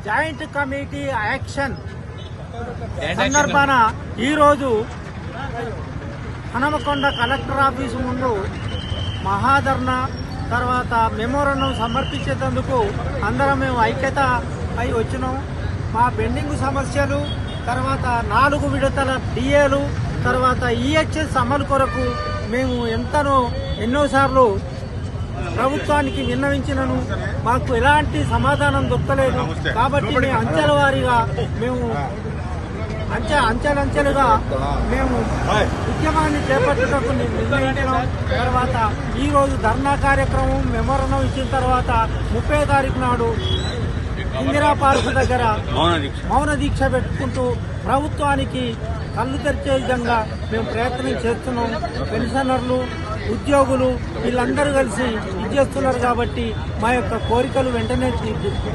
Joint committee action సందర్భాన ఈరోజు Hanumakonda collector office ముందు మహాధర్నా తర్వాత మెమోరాండం సమర్పించేందుకు అందరం మేము ఐక్యత అయి వచ్చినాం. మా పెండింగ్ సమస్యలు తర్వాత 4 విడతల డిఏలు తర్వాత ఈహెచ్ఎస్ అమలు కొరకు మేము ఎన్నోసార్లు ప్రభుత్వానికి విన్నవించినను మాకు ఎలాంటి సమాధానం దొరకలేదు. కాబట్టి మేము అంచెల వారీగా అంచెలంచెలుగా మేము ఉద్యమాన్ని చేపట్టడానికి నిర్ణయించినాం. తర్వాత ఈరోజు ధర్నా కార్యక్రమం మెమోరాండం ఇచ్చిన తర్వాత 30వ తారీఖు నాడు ఇందిరా పార్కు దగ్గర మౌన దీక్ష పెట్టుకుంటూ ప్రభుత్వానికి కళ్ళు తెరిచే విధంగా మేము ప్రయత్నం చేస్తున్నాం. పెన్షనర్లు ఉద్యోగులు వీళ్ళందరూ కలిసి ఇచ్చేస్తున్నారు కాబట్టి మా యొక్క కోరికలు వెంటనే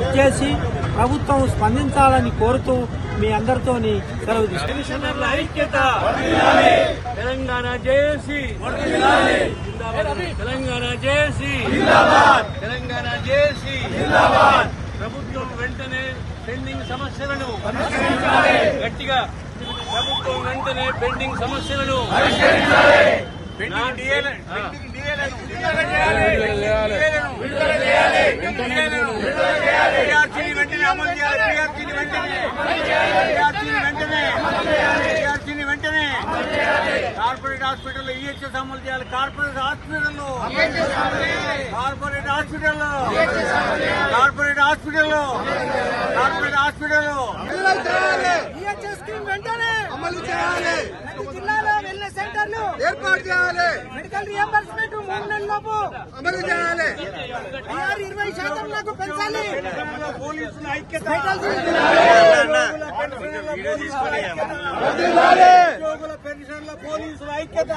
ఇచ్చేసి ప్రభుత్వం స్పందించాలని కోరుతూ మీ అందరితోని సెలవు తీసుకుంటున్నాం. ఐక్యత Telangana JAC Telangana JAC Telangana JAC ప్రభుత్వం వెంటనే పెండింగ్ సమస్యలను గట్టిగా ప్రభుత్వం వెంటనే పెండింగ్ సమస్యలను వెంటనే కార్పొరేట్ హాస్పిటల్లో ఈహెచ్ఎస్ అమలు చేయాలి. కార్పొరేట్ హాస్పిటల్లో ఈహెచ్ఎస్ స్కీమ్ వెంటనే అమలు చేయాలి. జిల్లాలో వెల్నెస్ సెంటర్లు ఏర్పాటు చేయాలి. మెడికల్ రియంబర్స్మెంట్ 3 నెలలలోపు అమలు చేయాలి. 20% పెంచాలి. పోలీసుల ఐక్యత పెన్షన్ల పోలీసుల ఐక్యత